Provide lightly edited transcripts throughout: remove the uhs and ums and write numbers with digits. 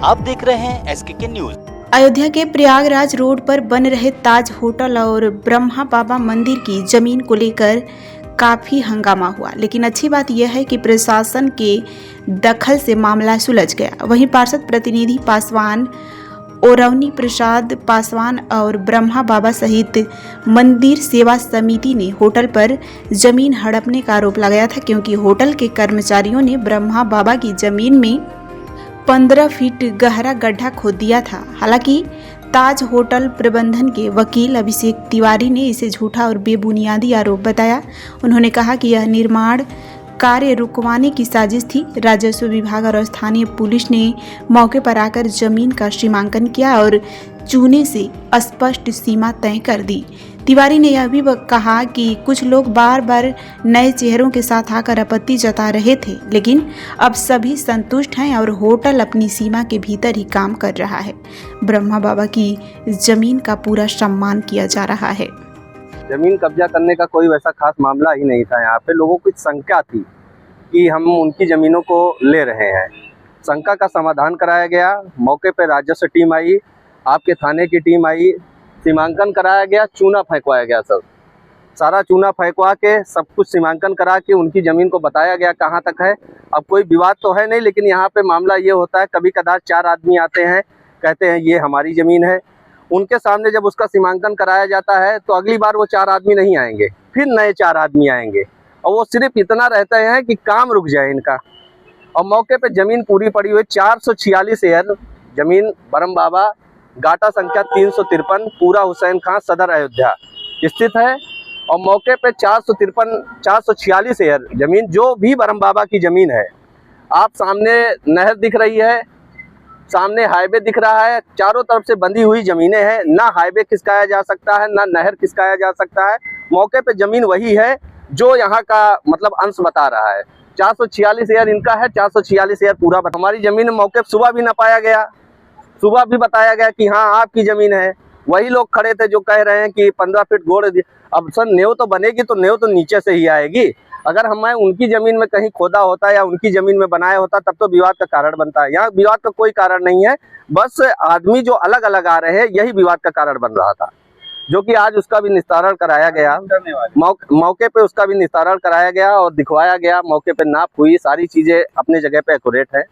आप देख रहे हैं SKK न्यूज। अयोध्या के प्रयागराज रोड पर बन रहे ताज होटल और ब्रह्मा बाबा मंदिर की जमीन को लेकर काफी हंगामा हुआ, लेकिन अच्छी बात यह है कि प्रशासन के दखल से मामला सुलझ गया। वहीं पार्षद प्रतिनिधि पासवान, ओरवनी प्रसाद पासवान और ब्रह्मा बाबा सहित मंदिर सेवा समिति ने होटल पर जमीन हड़पने का आरोप लगाया था, क्योंकि होटल के कर्मचारियों ने ब्रह्मा बाबा की जमीन में 15 फीट गहरा गड्ढा खोद दिया था। हालांकि ताज होटल प्रबंधन के वकील अभिषेक तिवारी ने इसे झूठा और बेबुनियादी आरोप बताया। उन्होंने कहा कि यह निर्माण कार्य रुकवाने की साजिश थी। राजस्व विभाग और स्थानीय पुलिस ने मौके पर आकर जमीन का सीमांकन किया और चूने से स्पष्ट सीमा तय कर दी। तिवारी ने यह भी कहा कि कुछ लोग बार बार नए चेहरों के साथ आकर आपत्ति जता रहे थे, लेकिन अब सभी संतुष्ट हैं और होटल अपनी सीमा के भीतर ही काम कर रहा है। ब्रह्मा बाबा की जमीन का पूरा सम्मान किया जा रहा है। जमीन कब्जा करने का कोई वैसा खास मामला ही नहीं था। यहाँ पे लोगों को शंका थी कि हम उनकी ज़मीनों को ले रहे हैं। शंका का समाधान कराया गया। मौके पे राजस्व टीम आई, आपके थाने की टीम आई, सीमांकन कराया गया, चूना फेंकवाया गया। सारा चूना फेंकवा के सब कुछ सीमांकन करा के उनकी ज़मीन को बताया गया कहाँ तक है। अब कोई विवाद तो है नहीं, लेकिन यहाँ पे मामला ये होता है, कभी कदार 4 आदमी आते हैं, कहते हैं ये हमारी ज़मीन है। उनके सामने जब उसका सीमांकन कराया जाता है तो अगली बार वो 4 आदमी नहीं आएंगे, फिर नए 4 आदमी आएंगे और वो सिर्फ इतना रहते हैं कि काम रुक जाए इनका। और मौके पे ज़मीन पूरी पड़ी हुई 446 एकड़ ज़मीन ब्रह्म बाबा, गाटा संख्या 353, पूरा हुसैन खां, सदर अयोध्या स्थित है। और मौके पे 446 एकड़ ज़मीन जो भी ब्रह्म बाबा की ज़मीन है। आप सामने नहर दिख रही है, सामने हाईवे दिख रहा है, चारों तरफ से बंधी हुई ज़मीनें हैं। ना हाईवे खिसकाया जा सकता है, ना नहर खिसकाया जा सकता है। मौके पे ज़मीन वही है जो यहाँ का मतलब अंश बता रहा है। 446 एकड़ इनका है, 446 एकड़ पूरा हमारी ज़मीन। मौके पर सुबह भी नपाया गया, सुबह भी बताया गया कि हाँ आपकी ज़मीन है। वही लोग खड़े थे जो कह रहे हैं कि 15 फीट गोड़। अब सर नेव तो बनेगी तो नेव तो नीचे से ही आएगी। अगर हमें उनकी ज़मीन में कहीं खोदा होता या उनकी ज़मीन में बनाया होता तब तो विवाद का कारण बनता है। यहाँ विवाद का कोई कारण नहीं है, बस आदमी जो अलग अलग आ रहे हैं यही विवाद का कारण बन रहा था, जो कि आज उसका भी निस्तारण कराया गया। मौके पे उसका भी निस्तारण कराया गया और दिखवाया गया। मौके पे नाप हुई, सारी चीज़ें अपने जगह पे एक्यूरेट है।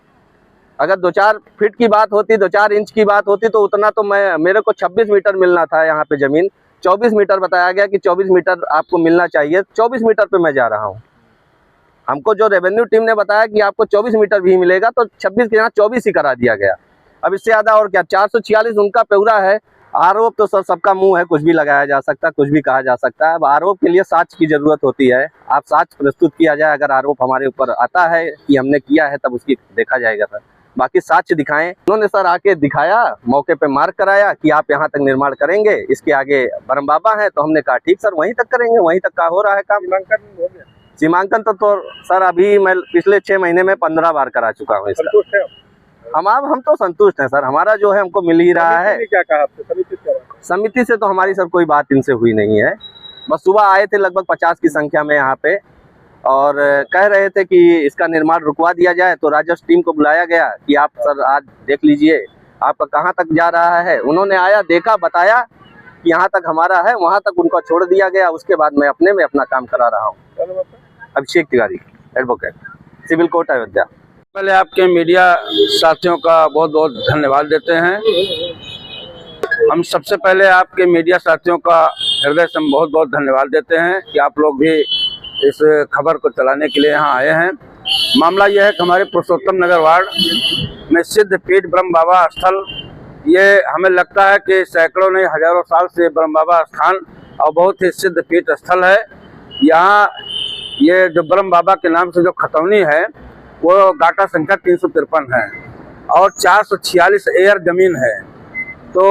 अगर 2-4 फीट की बात होती, 2-4 इंच की बात होती तो उतना तो मेरे को 26 मीटर मिलना था। यहाँ पे ज़मीन 24 मीटर बताया गया कि 24 मीटर आपको मिलना चाहिए। 24 मीटर पे मैं जा रहा हूँ। हमको जो रेवेन्यू टीम ने बताया कि आपको 24 मीटर भी मिलेगा, तो 26 के यहाँ 24 ही करा दिया गया। अब इससे ज़्यादा और क्या। 446 उनका प्योरा है। आरोप तो सर सबका मुंह है, कुछ भी लगाया जा सकता है, कुछ भी कहा जा सकता है। अब आरोप के लिए साक्ष्य की ज़रूरत होती है। आप साक्ष्य प्रस्तुत किया जाए, अगर आरोप हमारे ऊपर आता है कि हमने किया है तब उसकी देखा जाएगा सर। बाकी साक्ष्य दिखाएं। उन्होंने सर आके दिखाया, मौके पे मार्क कराया कि आप यहाँ तक निर्माण करेंगे, इसके आगे ब्रह्म बाबा है। तो हमने कहा ठीक सर, वहीं तक करेंगे, वहीं तक का हो रहा है काम। सीमांकन तो सर अभी मैं पिछले 6 महीने में 15 बार करा चुका हूँ इसका। हम तो संतुष्ट हैं सर। हमारा जो है हमको मिल ही रहा है। क्या कहा आपसे समिति से? तो हमारी सर कोई बात इनसे हुई नहीं है। बस सुबह आए थे लगभग 50 की संख्या में यहाँ पे, और कह रहे थे कि इसका निर्माण रुकवा दिया जाए। तो राजस्व टीम को बुलाया गया कि आप सर आज देख लीजिए आपका कहाँ तक जा रहा है। उन्होंने आया, देखा, बताया कि यहाँ तक हमारा है, वहाँ तक उनको छोड़ दिया गया। उसके बाद मैं अपने में अपना काम करा रहा हूँ। Abhishek Tiwari, advocate, civil court Ayodhya. पहले आपके मीडिया साथियों का बहुत बहुत धन्यवाद देते हैं। हम सबसे पहले आपके मीडिया साथियों का हृदय से बहुत बहुत धन्यवाद देते हैं कि आप लोग भी इस खबर को चलाने के लिए यहाँ आए हैं। मामला यह है कि हमारे पुरुषोत्तम नगर वार्ड में सिद्ध पीठ ब्रह्म बाबा स्थल, ये हमें लगता है कि सैकड़ों नहीं हजारों साल से ब्रह्म बाबा स्थान और बहुत ही सिद्ध पीठ स्थल है। यहाँ ये जो ब्रह्म बाबा के नाम से जो खतौनी है वो गाटा संख्या 353 है और 446 एकड़ जमीन है। तो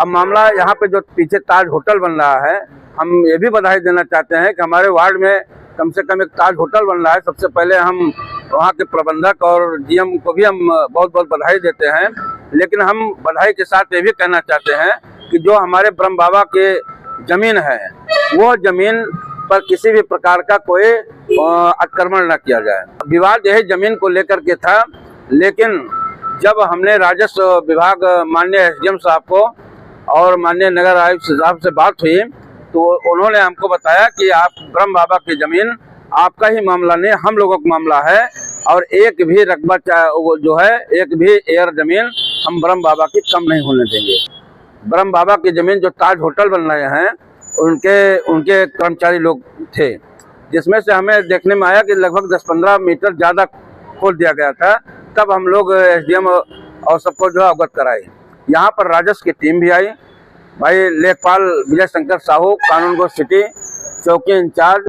अब मामला यहाँ पे जो पीछे ताज होटल बन रहा है, हम ये भी बधाई देना चाहते हैं कि हमारे वार्ड में कम से कम एक ताज होटल बन रहा है। सबसे पहले हम वहाँ के प्रबंधक और GM को भी हम बहुत बहुत बधाई देते हैं। लेकिन हम बधाई के साथ ये भी कहना चाहते हैं कि जो हमारे ब्रह्म बाबा के ज़मीन है वो ज़मीन पर किसी भी प्रकार का कोई अतिक्रमण न किया जाए। विवाद यही ज़मीन को लेकर के था, लेकिन जब हमने राजस्व विभाग माननीय एसडीएम साहब को और माननीय नगर आयुक्त साहब से बात हुई तो उन्होंने हमको बताया कि आप ब्रह्म बाबा की जमीन आपका ही मामला नहीं, हम लोगों का मामला है और एक भी रकबा जो है, एक भी एयर जमीन हम ब्रह्म बाबा की कम नहीं होने देंगे। ब्रह्म बाबा की जमीन जो ताज होटल बन रहे हैं उनके कर्मचारी लोग थे, जिसमें से हमें देखने में आया कि लगभग 10-15 मीटर ज़्यादा खोल दिया गया था। तब हम लोग एसडीएम और सबको जो है अवगत कराए। यहाँ पर राजस्व की टीम भी आई, भाई लेखपाल विजय शंकर साहू, कानूनगो सिटी चौकी इंचार्ज